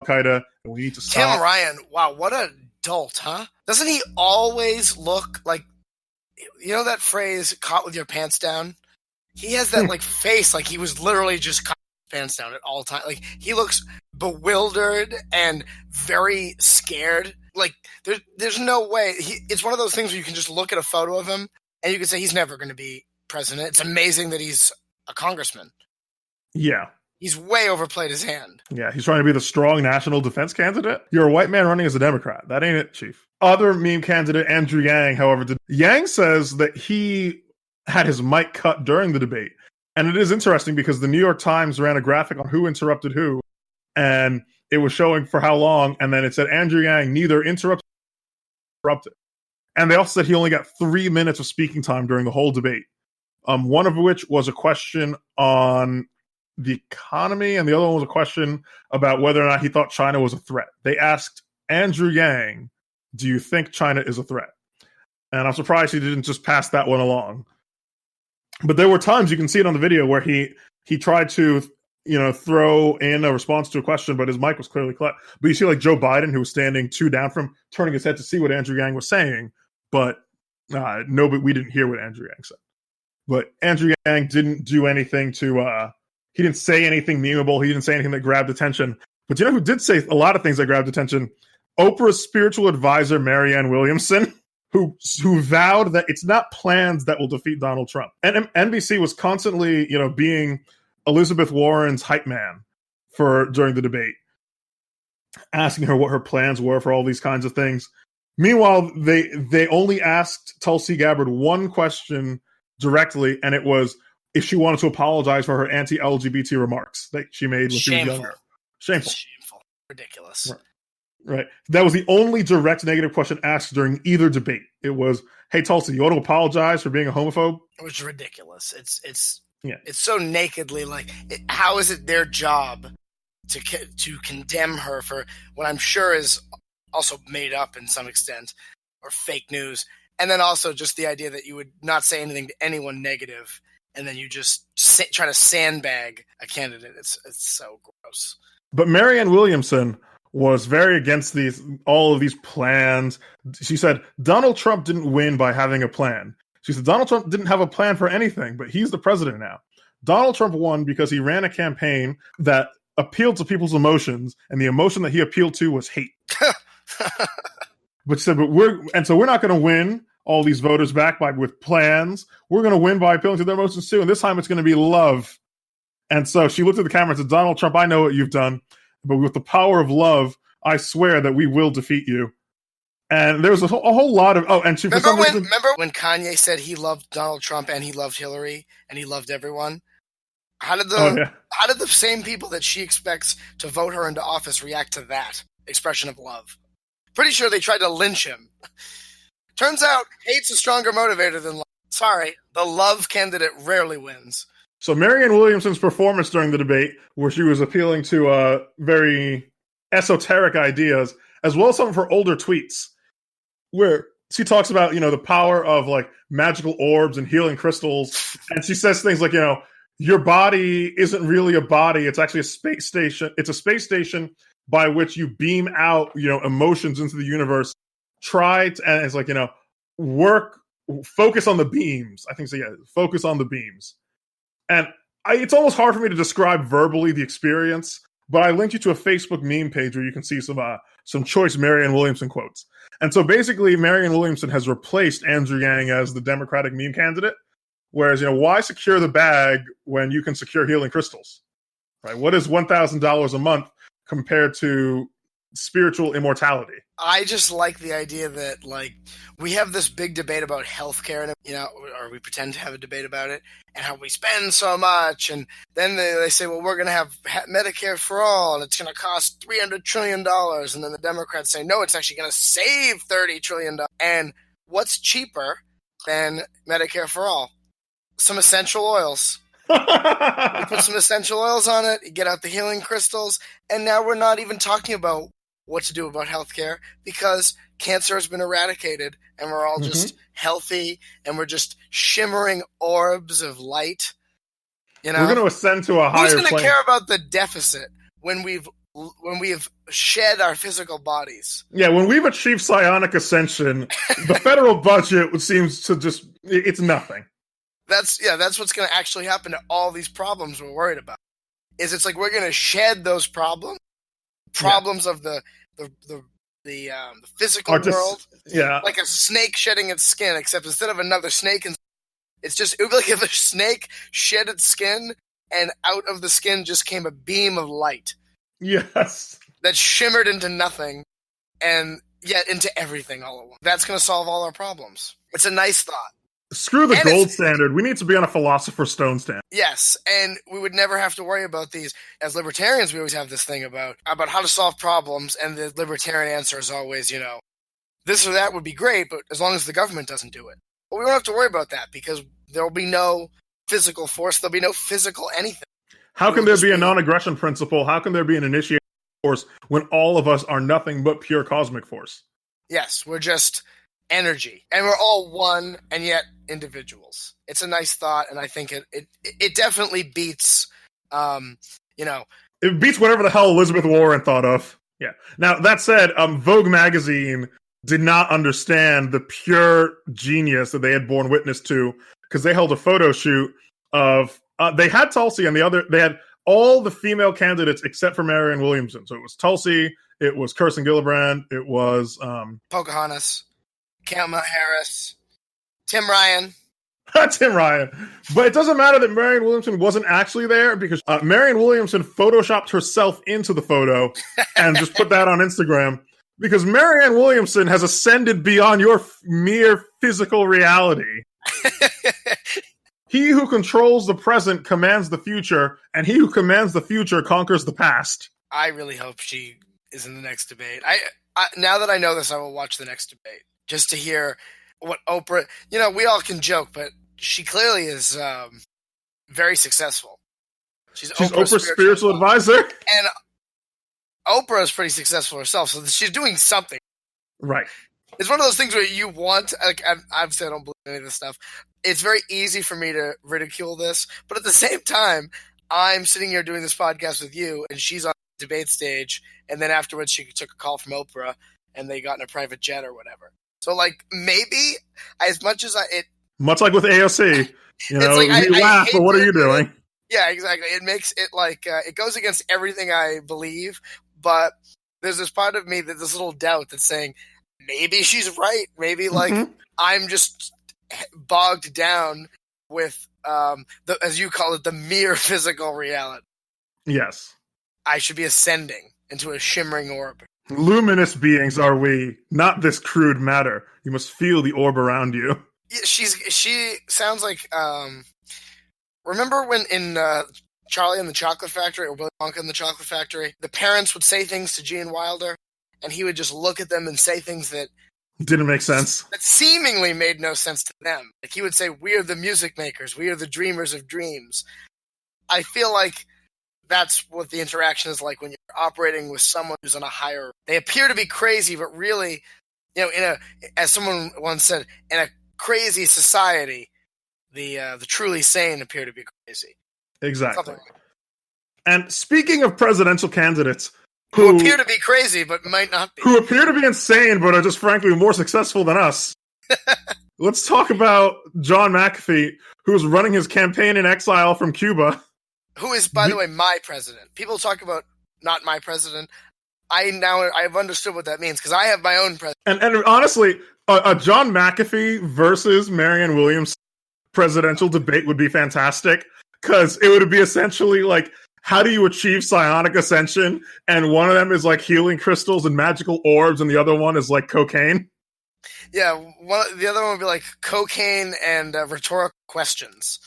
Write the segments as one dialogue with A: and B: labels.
A: Al-Qaeda, and we need to stop.
B: Tim Ryan, wow, what an adult, huh? Doesn't he always look like, you know that phrase, caught with your pants down? He has that like face like he was literally just caught with his pants down at all times. Like he looks bewildered and very scared. Like there's no way. It's one of those things where you can just look at a photo of him and you can say he's never going to be president. It's amazing that he's a congressman.
A: Yeah.
B: He's way overplayed his hand.
A: Yeah, he's trying to be the strong national defense candidate. You're a white man running as a Democrat. That ain't it, Chief. Other meme candidate, Andrew Yang, however, Yang says that he had his mic cut during the debate. And it is interesting because the New York Times ran a graphic on who interrupted who, and it was showing for how long, and then it said Andrew Yang neither interrupted. And they also said he only got 3 minutes of speaking time during the whole debate. One of which was a question on the economy, and the other one was a question about whether or not he thought China was a threat. They asked Andrew Yang, do you think China is a threat? And I'm surprised he didn't just pass that one along. But there were times, you can see it on the video, where he tried to, throw in a response to a question, but his mic was clearly cut. But you see like Joe Biden, who was standing 2 down from, turning his head to see what Andrew Yang was saying, but we didn't hear what Andrew Yang said. But Andrew Yang didn't do anything to, he didn't say anything memeable. He didn't say anything that grabbed attention. But you know who did say a lot of things that grabbed attention? Oprah's spiritual advisor, Marianne Williamson, who vowed that it's not plans that will defeat Donald Trump. And NBC was constantly, being Elizabeth Warren's hype man during the debate, asking her what her plans were for all these kinds of things. Meanwhile, they only asked Tulsi Gabbard one question directly, and it was if she wanted to apologize for her anti-LGBT remarks that she made when she was younger. Shameful.
B: Ridiculous.
A: Right. That was the only direct negative question asked during either debate. It was, hey, Tulsi, you want to apologize for being a homophobe?
B: It was ridiculous. It's so nakedly like, how is it their job to condemn her for what I'm sure is also made up in some extent or fake news? And then also just the idea that you would not say anything to anyone negative and then you just try to sandbag a candidate. It's so gross.
A: But Marianne Williamson was very against all of these plans. She said, Donald Trump didn't win by having a plan. She said, Donald Trump didn't have a plan for anything, but he's the president now. Donald Trump won because he ran a campaign that appealed to people's emotions, and the emotion that he appealed to was hate. But she said, we're not going to win all these voters back with plans. We're going to win by appealing to their emotions too, and this time it's going to be love. And so she looked at the camera and said, Donald Trump, I know what you've done, but with the power of love, I swear that we will defeat you. And there was a whole lot of... Oh, and she...
B: Remember when Kanye said he loved Donald Trump and he loved Hillary and he loved everyone? How did the same people that she expects to vote her into office react to that expression of love? Pretty sure they tried to lynch him. Turns out, hate's a stronger motivator than love. Sorry, the love candidate rarely wins.
A: So Marianne Williamson's performance during the debate, where she was appealing to very esoteric ideas, as well as some of her older tweets, where she talks about, the power of like magical orbs and healing crystals. And she says things like, your body isn't really a body. It's actually a space station. It's a space station by which you beam out, emotions into the universe. And it's like, focus on the beams. I think so. Yeah. Focus on the beams. And it's almost hard for me to describe verbally the experience, but I linked you to a Facebook meme page where you can see some choice Marianne Williamson quotes. And so basically, Marianne Williamson has replaced Andrew Yang as the Democratic meme candidate. Whereas, why secure the bag when you can secure healing crystals? Right? What is $1,000 a month compared to spiritual immortality?
B: I just like the idea that, like, we have this big debate about healthcare, and or we pretend to have a debate about it, and how we spend so much, and then they say, well, we're going to have Medicare for all, and it's going to cost $300 trillion, and then the Democrats say, no, it's actually going to save $30 trillion. And what's cheaper than Medicare for all? Some essential oils. You put some essential oils on it, you get out the healing crystals, and now we're not even talking about what to do about healthcare because cancer has been eradicated and we're all just healthy and we're just shimmering orbs of light.
A: We're going to ascend to a higher plane.
B: Who's going to care about the deficit when we've when we have shed our physical bodies.
A: Yeah, when we've achieved psionic ascension, the federal budget seems to it's nothing.
B: That's what's going to actually happen to all these problems we're worried about. It's like we're going to shed those problems of the physical world.
A: Yeah,
B: like a snake shedding its skin, except instead of another snake, it would be like if a snake shed its skin, and out of the skin just came a beam of light.
A: Yes.
B: That shimmered into nothing, and yet into everything all at once. That's going to solve all our problems. It's a nice thought.
A: Screw the gold standard. We need to be on a philosopher's stone standard.
B: Yes, and we would never have to worry about these. As libertarians, we always have this thing about how to solve problems, and the libertarian answer is always, this or that would be great, but as long as the government doesn't do it. But we don't have to worry about that, because there will be no physical force. There'll be no physical anything.
A: How can there be a non-aggression principle? How can there be an initiating force when all of us are nothing but pure cosmic force?
B: Yes, we're just energy, and we're all one, and yet individuals. It's a nice thought, and I think it definitely beats,
A: It beats whatever the hell Elizabeth Warren thought of. Yeah. Now, that said, Vogue magazine did not understand the pure genius that they had borne witness to, because they held a photo shoot of... they had Tulsi and they had all the female candidates except for Marianne Williamson. So it was Tulsi, it was Kirsten Gillibrand, it was
B: Pocahontas, Kamala Harris, Tim Ryan.
A: Tim Ryan. But it doesn't matter that Marianne Williamson wasn't actually there, because Marianne Williamson photoshopped herself into the photo and just put that on Instagram, because Marianne Williamson has ascended beyond your mere physical reality. He who controls the present commands the future, and he who commands the future conquers the past.
B: I really hope she is in the next debate. I now that I know this, I will watch the next debate just to hear what Oprah... we all can joke, but she clearly is very successful. She's Oprah's spiritual advisor. And Oprah is pretty successful herself, so she's doing something.
A: Right.
B: It's one of those things where you want... I've said I don't believe any of this stuff. It's very easy for me to ridicule this, but at the same time, I'm sitting here doing this podcast with you, and she's on the debate stage, and then afterwards she took a call from Oprah, and they got in a private jet or whatever. So, maybe, as much as
A: much like with AOC, we laugh, but what are you doing?
B: Yeah, exactly. It makes it it goes against everything I believe, but there's this part of me this little doubt that's saying, maybe she's right. Maybe, I'm just bogged down with as you call it, the mere physical reality.
A: Yes.
B: I should be ascending into a shimmering orb.
A: Luminous beings are we, not this crude matter. You must feel the orb around you.
B: Yeah, she sounds like remember when in Charlie and the Chocolate Factory, or Willy Wonka and the Chocolate Factory, the parents would say things to Gene Wilder, and he would just look at them and say things that
A: didn't make sense.
B: That seemingly made no sense to them. Like he would say, "We are the music makers. We are the dreamers of dreams." I feel like that's what the interaction is like when you're operating with someone who's on a higher... They appear to be crazy, but really, as someone once said, in a crazy society, the truly sane appear to be crazy.
A: Exactly. And speaking of presidential candidates... Who
B: appear to be crazy, but might not be.
A: Who appear to be insane, but are just frankly more successful than us. Let's talk about John McAfee, who's running his campaign in exile from Cuba.
B: Who is, by the way, my president. People talk about not my president. I've understood what that means, because I have my own president.
A: And honestly, a John McAfee versus Marianne Williamson presidential debate would be fantastic, because it would be essentially like, how do you achieve psionic ascension? And one of them is like healing crystals and magical orbs, and the other one is like cocaine.
B: Yeah, the other one would be like cocaine and rhetorical questions.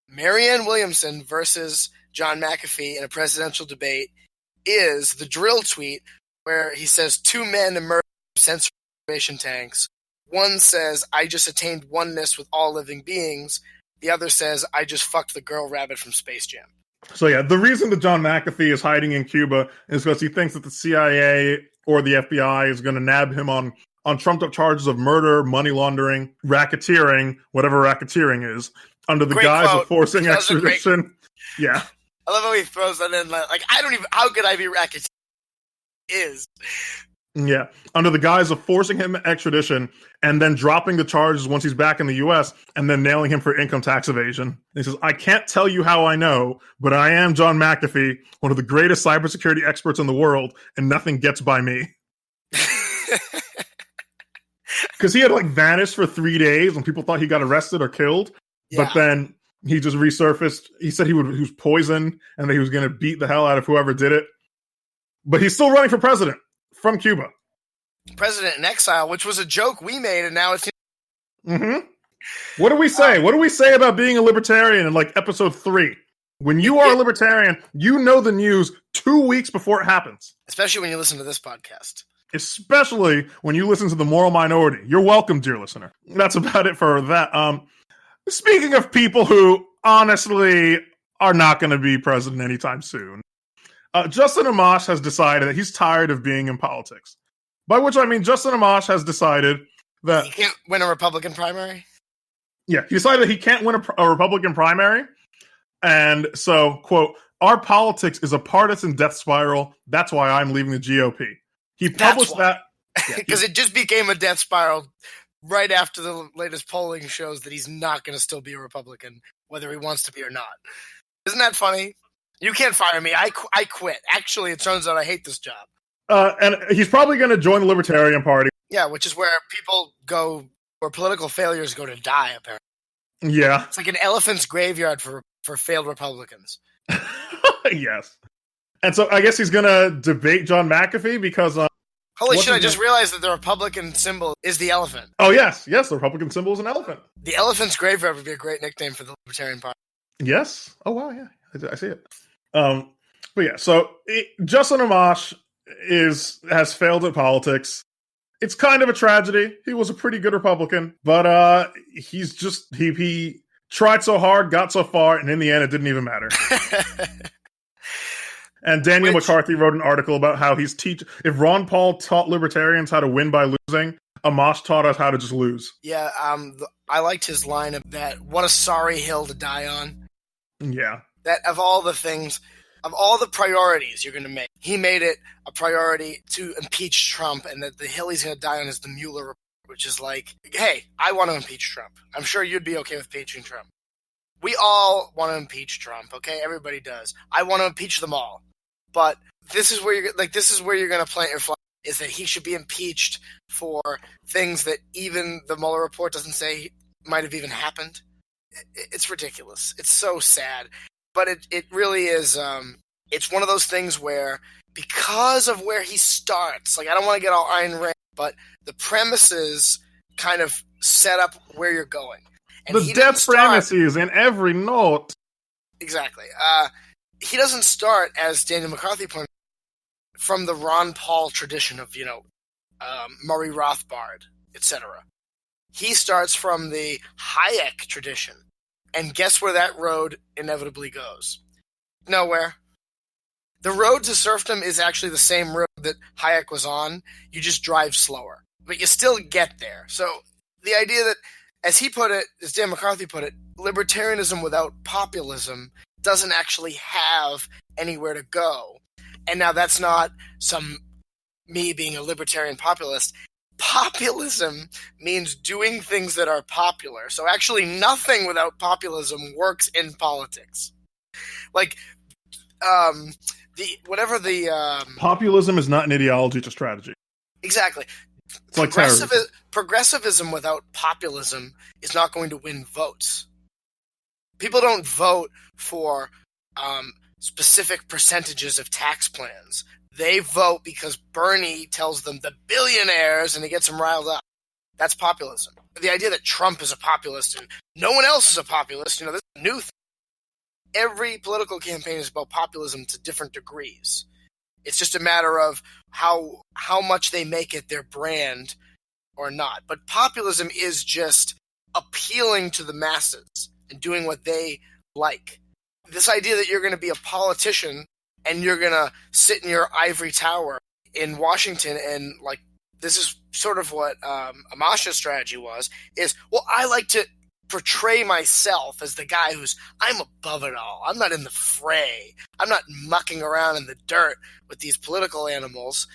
B: Marianne Williamson versus John McAfee in a presidential debate is the drill tweet where he says 2 men emerged from censoration tanks. One says, "I just attained oneness with all living beings." The other says, "I just fucked the girl rabbit from Space Jam."
A: So yeah, the reason that John McAfee is hiding in Cuba is because he thinks that the CIA or the FBI is going to nab him on trumped up charges of murder, money laundering, racketeering, whatever racketeering is, under the guise of forcing extradition. Yeah.
B: I love how he throws that in. Like, I don't even. How could I be racketeering? Is.
A: Yeah, under the guise of forcing him extradition and then dropping the charges once he's back in the U.S. and then nailing him for income tax evasion. He says, I can't tell you how I know, but I am John McAfee, one of the greatest cybersecurity experts in the world, and nothing gets by me. Because he had like vanished for 3 days and people thought he got arrested or killed. Yeah. But then he just resurfaced. He said he was poisoned and that he was going to beat the hell out of whoever did it. But he's still running for president. From Cuba.
B: President in exile, which was a joke we made, and now it's...
A: Mm-hmm. What do we say? What do we say about being a libertarian in, like, episode 3? When you are a libertarian, you know the news 2 weeks before it happens.
B: Especially when you listen to this podcast.
A: Especially when you listen to The Moral Minority. You're welcome, dear listener. That's about it for that. Speaking of people who, honestly, are not going to be president anytime soon, Justin Amash has decided that he's tired of being in politics. By which I mean Justin Amash has decided that...
B: He can't win a Republican primary?
A: Yeah, he decided that he can't win a Republican primary. And so, quote, our politics is a partisan death spiral. That's why I'm leaving the GOP. He published that...
B: Because it just became a death spiral right after the latest polling shows that he's not going to still be a Republican, whether he wants to be or not. Isn't that funny? You can't fire me. I quit. Actually, it turns out I hate this job.
A: And he's probably going to join the Libertarian Party.
B: Yeah, which is where people go, where political failures go to die, apparently.
A: Yeah.
B: It's like an elephant's graveyard for failed Republicans.
A: Yes. And so I guess he's going to debate John McAfee because...
B: Holy shit, I just realized that the Republican symbol is the elephant.
A: Oh, yes. Yes, the Republican symbol is an elephant.
B: The elephant's graveyard would be a great nickname for the Libertarian Party.
A: Yes. Oh, wow, yeah. I see it. But yeah, so Justin Amash has failed at politics. It's kind of a tragedy. He was a pretty good Republican, but he's just he tried so hard, got so far, and in the end, it didn't even matter. And Daniel McCarthy wrote an article about how if Ron Paul taught libertarians how to win by losing, Amash taught us how to just lose.
B: Yeah, I liked his line of that. What a sorry hill to die on.
A: Yeah.
B: That of all the things, of all the priorities you're going to make, he made it a priority to impeach Trump, and that the hill he's going to die on is the Mueller report, which is like, hey, I want to impeach Trump. I'm sure you'd be okay with impeaching Trump. We all want to impeach Trump, okay? Everybody does. I want to impeach them all. But this is where you're going to plant your flag, is that he should be impeached for things that even the Mueller report doesn't say might have even happened. It's ridiculous. It's so sad. But it really is, it's one of those things where, because of where he starts, like, I don't want to get all Ayn Rand, but the premises kind of set up where you're going. And
A: the death premises in every note.
B: Exactly. He doesn't start, as Daniel McCarthy pointed out, from the Ron Paul tradition of, Murray Rothbard, etc. He starts from the Hayek tradition. And guess where that road inevitably goes? Nowhere. The road to serfdom is actually the same road that Hayek was on. You just drive slower. But you still get there. So the idea that, as he put it, as Dan McCarthy put it, libertarianism without populism doesn't actually have anywhere to go. And now that's not me being a libertarian populist. Populism means doing things that are popular. So actually nothing without populism works in politics. Like,
A: populism is not an ideology, it's a strategy.
B: Exactly.
A: It's like
B: progressivism without populism is not going to win votes. People don't vote for specific percentages of tax plans. They vote because Bernie tells them the billionaires and it gets them riled up. That's populism. The idea that Trump is a populist and no one else is a populist, this is a new thing. Every political campaign is about populism to different degrees. It's just a matter of how much they make it their brand or not. But populism is just appealing to the masses and doing what they like. This idea that you're going to be a politician and you're going to sit in your ivory tower in Washington and, like, this is sort of what Amash's strategy was, is, well, I like to portray myself as the guy I'm above it all. I'm not in the fray. I'm not mucking around in the dirt with these political animals.